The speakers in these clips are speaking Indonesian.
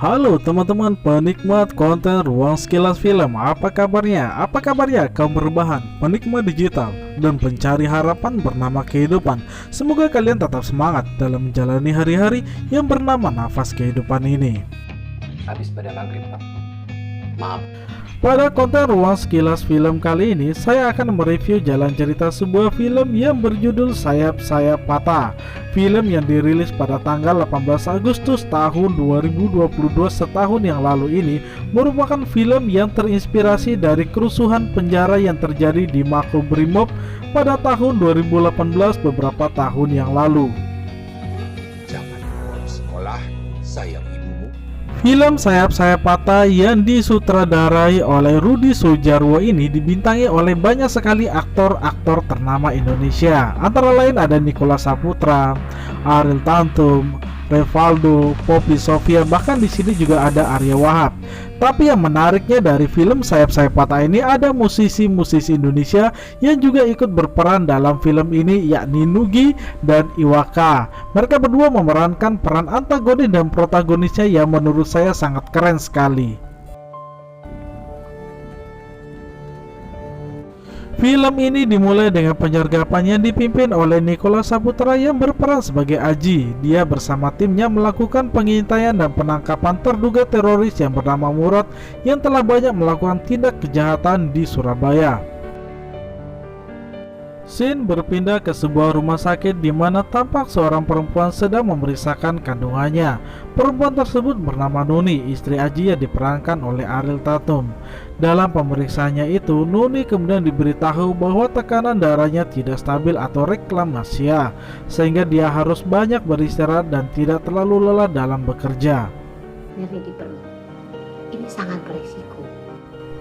Halo teman-teman penikmat konten Ruang Sekilas Film, apa kabarnya? Apa kabarnya kaum berbahan, penikmat digital, dan pencari harapan bernama kehidupan? Semoga kalian tetap semangat dalam menjalani hari-hari yang bernama nafas kehidupan ini. Habis pada maghrib, Pak. Maaf. Pada konten Ruang Sekilas Film kali ini, saya akan mereview jalan cerita sebuah film yang berjudul Sayap-Sayap Patah. Film yang dirilis pada tanggal 18 Agustus tahun 2022, setahun yang lalu ini, merupakan film yang terinspirasi dari kerusuhan penjara yang terjadi di Makobrimob pada tahun 2018 beberapa tahun yang lalu. Jangan pulang sekolah, sayang ibumu. Film Sayap-Sayap Patah yang disutradarai oleh Rudi Sudjarwo ini dibintangi oleh banyak sekali aktor-aktor ternama Indonesia. Antara lain ada Nicholas Saputra, Ariel Tatum, Revaldo, Poppy Sofia, bahkan di sini juga ada Arya Wahab. Tapi yang menariknya dari film Sayap-Sayap Patah ini ada musisi-musisi Indonesia yang juga ikut berperan dalam film ini, yakni Nugi dan Iwaka. Mereka berdua memerankan peran antagonis dan protagonisnya yang menurut saya sangat keren sekali. Film ini dimulai dengan penyergapan yang dipimpin oleh Nicholas Saputra yang berperan sebagai Aji. Dia bersama timnya melakukan pengintaian dan penangkapan terduga teroris yang bernama Murad yang telah banyak melakukan tindak kejahatan di Surabaya. Scene berpindah ke sebuah rumah sakit di mana tampak seorang perempuan sedang memeriksakan kandungannya. Perempuan tersebut bernama Nuni, istri Aji yang diperankan oleh Ariel Tatum. Dalam pemeriksaannya itu, Nuni kemudian diberitahu bahwa tekanan darahnya tidak stabil atau reklamasia, sehingga dia harus banyak beristirahat dan tidak terlalu lelah dalam bekerja. Nyeri di perut, ini sangat beresiko.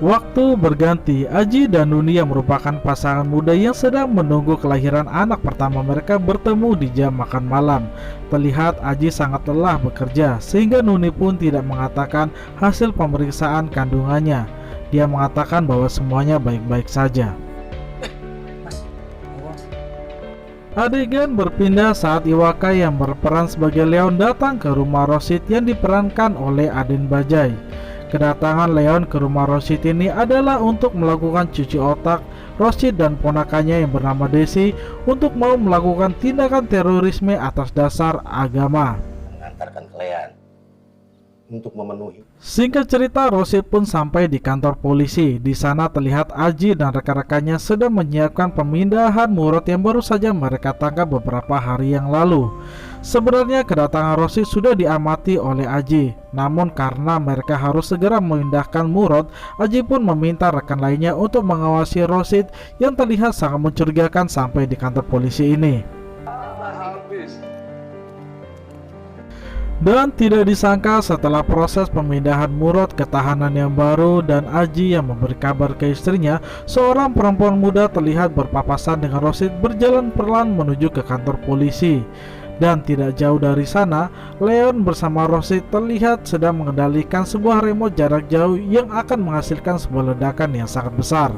Waktu berganti, Aji dan Nuni yang merupakan pasangan muda yang sedang menunggu kelahiran anak pertama mereka bertemu di jam makan malam. Terlihat Aji sangat lelah bekerja, sehingga Nuni pun tidak mengatakan hasil pemeriksaan kandungannya. Dia mengatakan bahwa semuanya baik-baik saja. Adegan berpindah saat Iwaka yang berperan sebagai Leon datang ke rumah Rosid yang diperankan oleh Aden Bajaj. Kedatangan Leon ke rumah Rosid ini adalah untuk melakukan cuci otak Rosid dan ponakannya yang bernama Desi untuk mau melakukan tindakan terorisme atas dasar agama. Mengantarkan kalian untuk memenuhi. Singkat cerita, Rosid pun sampai di kantor polisi. Di sana terlihat Aji dan rekan-rekannya sedang menyiapkan pemindahan Murad yang baru saja mereka tangkap beberapa hari yang lalu. Sebenarnya kedatangan Rosid sudah diamati oleh Aji, namun karena mereka harus segera memindahkan Murad, Aji pun meminta rekan lainnya untuk mengawasi Rosid yang terlihat sangat mencurigakan sampai di kantor polisi ini. Dan tidak disangka setelah proses pemindahan Murad ke tahanan yang baru dan Aji yang memberi kabar ke istrinya, seorang perempuan muda terlihat berpapasan dengan Rosid berjalan perlahan menuju ke kantor polisi. Dan tidak jauh dari sana, Leon bersama Rosid terlihat sedang mengendalikan sebuah remote jarak jauh yang akan menghasilkan sebuah ledakan yang sangat besar.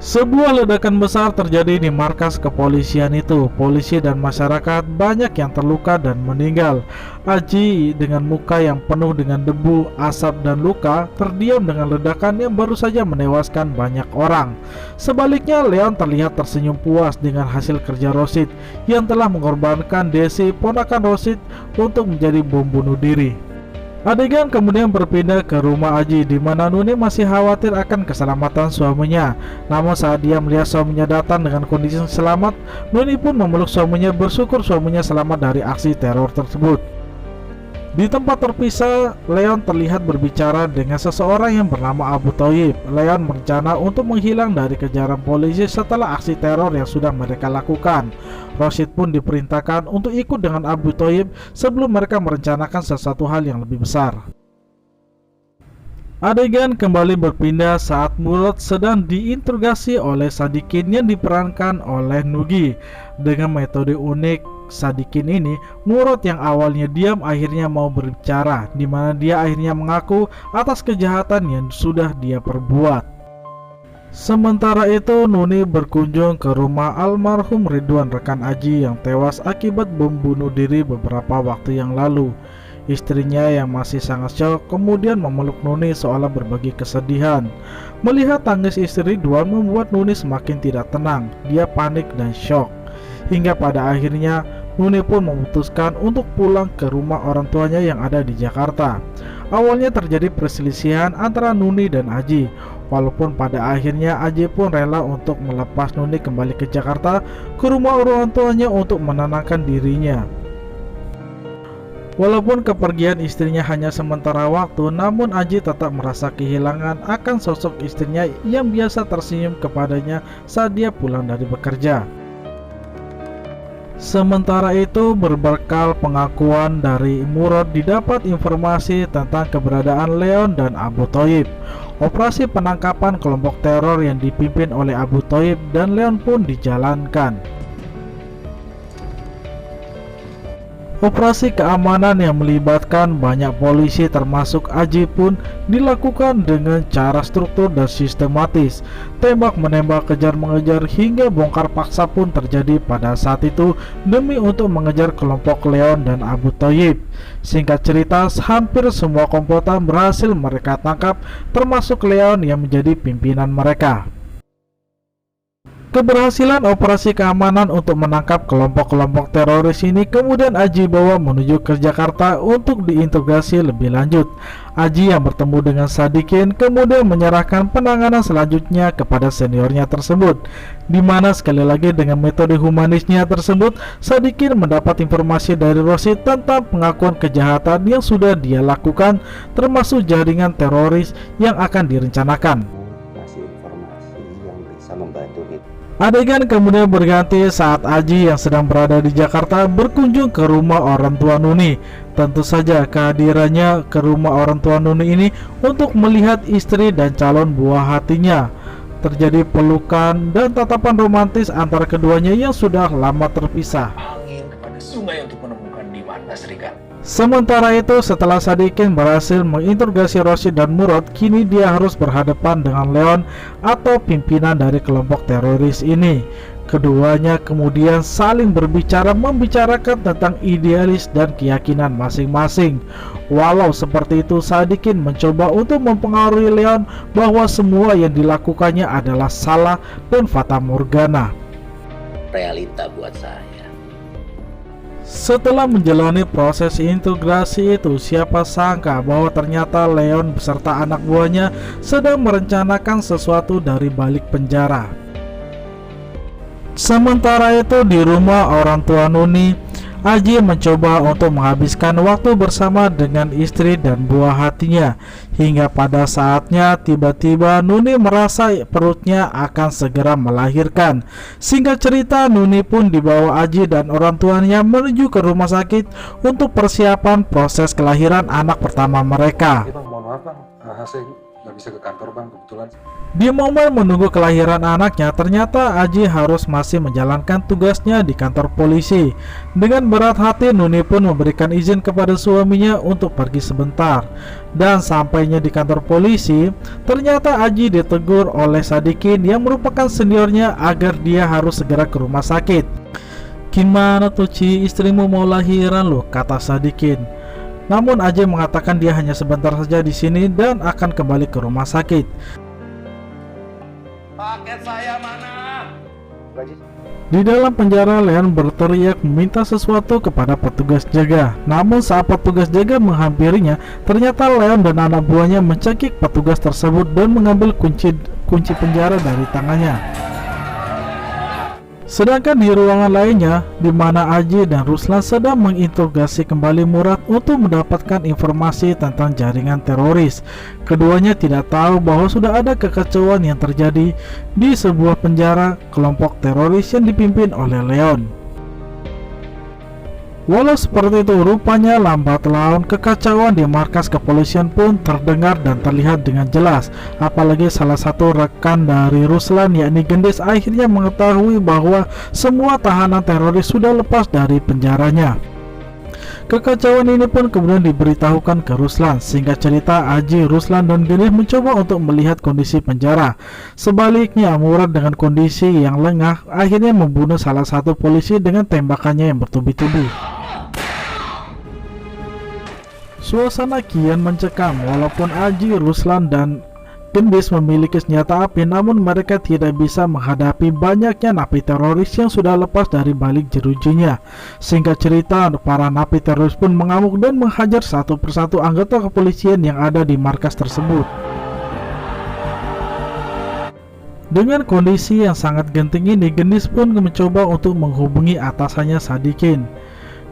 Sebuah ledakan besar terjadi di markas kepolisian itu. Polisi dan masyarakat banyak yang terluka dan meninggal. Aji dengan muka yang penuh dengan debu, asap dan luka terdiam dengan ledakan yang baru saja menewaskan banyak orang. Sebaliknya, Leon terlihat tersenyum puas dengan hasil kerja Rosid yang telah mengorbankan Desi, ponakan Rosid, untuk menjadi bom bunuh diri. Adegan kemudian berpindah ke rumah Aji di mana Nuni masih khawatir akan keselamatan suaminya. Namun saat dia melihat suaminya datang dengan kondisi selamat, Nuni pun memeluk suaminya bersyukur suaminya selamat dari aksi teror tersebut. Di tempat terpisah, Leon terlihat berbicara dengan seseorang yang bernama Abu Thayyib. Leon berencana untuk menghilang dari kejaran polisi setelah aksi teror yang sudah mereka lakukan. Rosid pun diperintahkan untuk ikut dengan Abu Thayyib sebelum mereka merencanakan sesuatu hal yang lebih besar. Adegan kembali berpindah saat Murad sedang diinterogasi oleh Sadikin yang diperankan oleh Nugi. Dengan metode unik Sadikin ini, Murad yang awalnya diam akhirnya mau berbicara, di mana dia akhirnya mengaku atas kejahatan yang sudah dia perbuat. Sementara itu, Nuni berkunjung ke rumah almarhum Ridwan, rekan Aji yang tewas akibat bom bunuh diri beberapa waktu yang lalu. Istrinya yang masih sangat syok kemudian memeluk Nuni seolah berbagi kesedihan. Melihat tangis istri Ridwan membuat Nuni semakin tidak tenang. Dia panik dan syok. Hingga pada akhirnya Nuni pun memutuskan untuk pulang ke rumah orang tuanya yang ada di Jakarta. Awalnya terjadi perselisihan antara Nuni dan Aji. Walaupun pada akhirnya Aji pun rela untuk melepas Nuni kembali ke Jakarta ke rumah orang tuanya untuk menenangkan dirinya. Walaupun kepergian istrinya hanya sementara waktu, namun Aji tetap merasa kehilangan akan sosok istrinya yang biasa tersenyum kepadanya saat dia pulang dari bekerja. Sementara itu, berbekal pengakuan dari Murad, didapat informasi tentang keberadaan Leon dan Abu Thaib. Operasi penangkapan kelompok teror yang dipimpin oleh Abu Thaib dan Leon pun dijalankan. Operasi keamanan yang melibatkan banyak polisi termasuk Aji pun dilakukan dengan cara struktur dan sistematis. Tembak-menembak, kejar-mengejar hingga bongkar paksa pun terjadi pada saat itu demi untuk mengejar kelompok Leon dan Abu Thaib. Singkat cerita, hampir semua komplotan berhasil mereka tangkap, termasuk Leon yang menjadi pimpinan mereka. Keberhasilan operasi keamanan untuk menangkap kelompok-kelompok teroris ini kemudian Aji bawa menuju ke Jakarta untuk diintegrasi lebih lanjut. Aji yang bertemu dengan Sadikin kemudian menyerahkan penanganan selanjutnya kepada seniornya tersebut, di mana sekali lagi dengan metode humanisnya tersebut, Sadikin mendapat informasi dari Rosid tentang pengakuan kejahatan yang sudah dia lakukan, termasuk jaringan teroris yang akan direncanakan. Kasih informasi yang bisa membantu kita. Adegan kemudian berganti saat Aji yang sedang berada di Jakarta berkunjung ke rumah orang tua Nuni. Tentu saja kehadirannya ke rumah orang tua Nuni ini untuk melihat istri dan calon buah hatinya. Terjadi pelukan dan tatapan romantis antara keduanya yang sudah lama terpisah. Angin kepada sungai untuk menemukan di mana serikat. Sementara itu, setelah Sadikin berhasil menginterogasi Rosid dan Murad, kini dia harus berhadapan dengan Leon atau pimpinan dari kelompok teroris ini. Keduanya kemudian saling membicarakan tentang idealis dan keyakinan masing-masing. Walau seperti itu, Sadikin mencoba untuk mempengaruhi Leon bahwa semua yang dilakukannya adalah salah dan fata morgana. Realita buat saya. Setelah menjalani proses integrasi itu, siapa sangka bahwa ternyata Leon beserta anak buahnya sedang merencanakan sesuatu dari balik penjara. Sementara itu di rumah orang tua Nuni, Aji mencoba untuk menghabiskan waktu bersama dengan istri dan buah hatinya. Hingga pada saatnya tiba-tiba Nuni merasa perutnya akan segera melahirkan. Singkat cerita, Nuni pun dibawa Aji dan orang tuanya menuju ke rumah sakit untuk persiapan proses kelahiran anak pertama mereka. Bang, mohon maaf bang, saya nggak bisa ke kantor bang kebetulan. Di momen menunggu kelahiran anaknya, ternyata Aji harus masih menjalankan tugasnya di kantor polisi. Dengan berat hati, Nuni pun memberikan izin kepada suaminya untuk pergi sebentar. Dan sampainya di kantor polisi, ternyata Aji ditegur oleh Sadikin yang merupakan seniornya agar dia harus segera ke rumah sakit. "Gimana tuh Ci, istrimu mau lahiran loh," kata Sadikin. Namun Aji mengatakan dia hanya sebentar saja di sini dan akan kembali ke rumah sakit. Paket saya mana? Di dalam penjara, Leon berteriak meminta sesuatu kepada petugas jaga. Namun saat petugas jaga menghampirinya, ternyata Leon dan anak buahnya mencekik petugas tersebut dan mengambil kunci penjara dari tangannya. Sedangkan di ruangan lainnya, di mana Aji dan Ruslan sedang menginterogasi kembali Murad untuk mendapatkan informasi tentang jaringan teroris. Keduanya tidak tahu bahwa sudah ada kekacauan yang terjadi di sebuah penjara kelompok teroris yang dipimpin oleh Leon. Walau seperti itu, rupanya lambat laun kekacauan di markas kepolisian pun terdengar dan terlihat dengan jelas. Apalagi salah satu rekan dari Ruslan, yakni Gendis, akhirnya mengetahui bahwa semua tahanan teroris sudah lepas dari penjaranya. Kekacauan ini pun kemudian diberitahukan ke Ruslan. Singkat cerita, Aji, Ruslan, dan Gendis mencoba untuk melihat kondisi penjara. Sebaliknya, Murad dengan kondisi yang lengah akhirnya membunuh salah satu polisi dengan tembakannya yang bertubi-tubi. Suasana kian mencekam. Walaupun Aji, Ruslan, dan Gendis memiliki senjata api, namun mereka tidak bisa menghadapi banyaknya napi teroris yang sudah lepas dari balik jerujinya. Singkat cerita, para napi teroris pun mengamuk dan menghajar satu persatu anggota kepolisian yang ada di markas tersebut. Dengan kondisi yang sangat genting ini, Gendis pun mencoba untuk menghubungi atasannya Sadikin.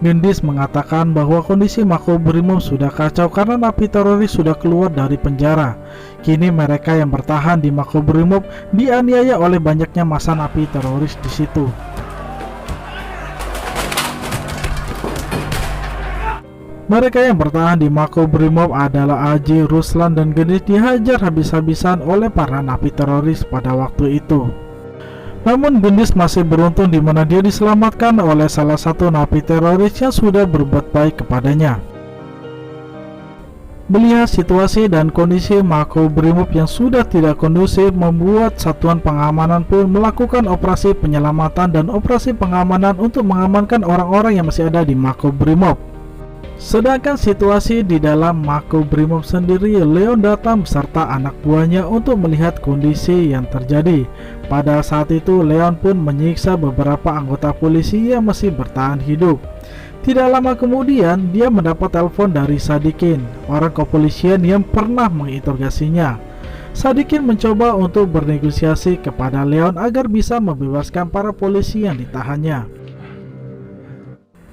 Gendis mengatakan bahwa kondisi Makobrimob sudah kacau karena napi teroris sudah keluar dari penjara. Kini mereka yang bertahan di Makobrimob dianiaya oleh banyaknya massa napi teroris di situ. Mereka yang bertahan di Makobrimob adalah Aji, Ruslan, dan Gendis dihajar habis-habisan oleh para napi teroris pada waktu itu. Namun Gendis masih beruntung di mana dia diselamatkan oleh salah satu napi teroris yang sudah berbuat baik kepadanya. Melihat situasi dan kondisi Makobrimob yang sudah tidak kondusif, membuat satuan pengamanan pun melakukan operasi penyelamatan dan operasi pengamanan untuk mengamankan orang-orang yang masih ada di Makobrimob. Sedangkan situasi di dalam Makobrimob sendiri, Leon datang beserta anak buahnya untuk melihat kondisi yang terjadi. Pada saat itu, Leon pun menyiksa beberapa anggota polisi yang masih bertahan hidup. Tidak lama kemudian, dia mendapat telepon dari Sadikin, orang kepolisian yang pernah menginterogasinya. Sadikin mencoba untuk bernegosiasi kepada Leon agar bisa membebaskan para polisi yang ditahannya.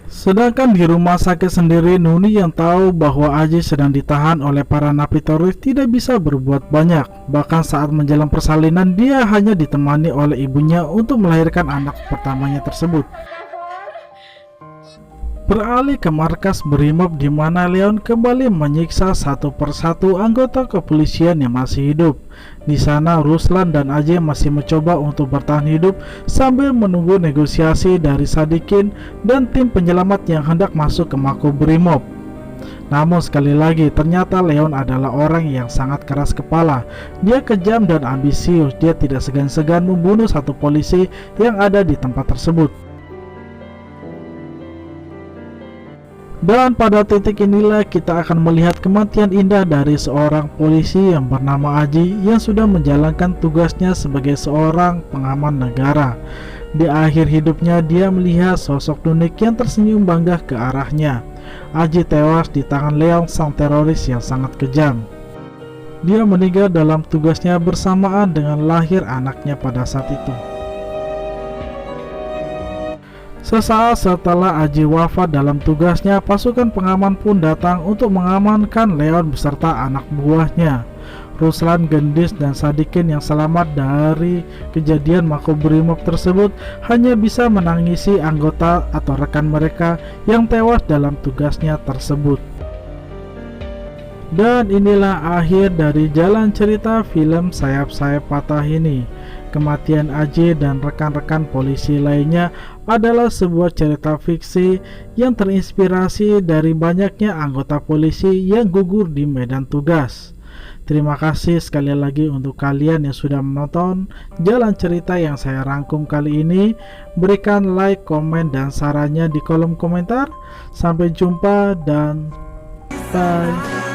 Sedangkan di rumah sakit sendiri, Nuni yang tahu bahwa Aji sedang ditahan oleh para napi teroris tidak bisa berbuat banyak. Bahkan saat menjelang persalinan, dia hanya ditemani oleh ibunya untuk melahirkan anak pertamanya tersebut. Beralih ke markas Brimob di mana Leon kembali menyiksa satu persatu anggota kepolisian yang masih hidup. Di sana Ruslan dan Aji masih mencoba untuk bertahan hidup sambil menunggu negosiasi dari Sadikin dan tim penyelamat yang hendak masuk ke Makobrimob. Namun sekali lagi, ternyata Leon adalah orang yang sangat keras kepala. Dia kejam dan ambisius. Dia tidak segan-segan membunuh satu polisi yang ada di tempat tersebut. Dan pada titik inilah kita akan melihat kematian indah dari seorang polisi yang bernama Aji yang sudah menjalankan tugasnya sebagai seorang pengaman negara. Di akhir hidupnya, dia melihat sosok Nunik yang tersenyum bangga ke arahnya. Aji tewas di tangan Leon, sang teroris yang sangat kejam. Dia meninggal dalam tugasnya bersamaan dengan lahir anaknya pada saat itu. Sesaat setelah Aji wafat dalam tugasnya, pasukan pengaman pun datang untuk mengamankan Leon beserta anak buahnya. Ruslan, Gendis, dan Sadikin yang selamat dari kejadian Makobrimob tersebut hanya bisa menangisi anggota atau rekan mereka yang tewas dalam tugasnya tersebut. Dan inilah akhir dari jalan cerita film Sayap-Sayap Patah ini. Kematian Aji dan rekan-rekan polisi lainnya adalah sebuah cerita fiksi yang terinspirasi dari banyaknya anggota polisi yang gugur di medan tugas. Terima kasih sekali lagi untuk kalian yang sudah menonton jalan cerita yang saya rangkum kali ini. Berikan like, komen, dan sarannya di kolom komentar. Sampai jumpa dan bye.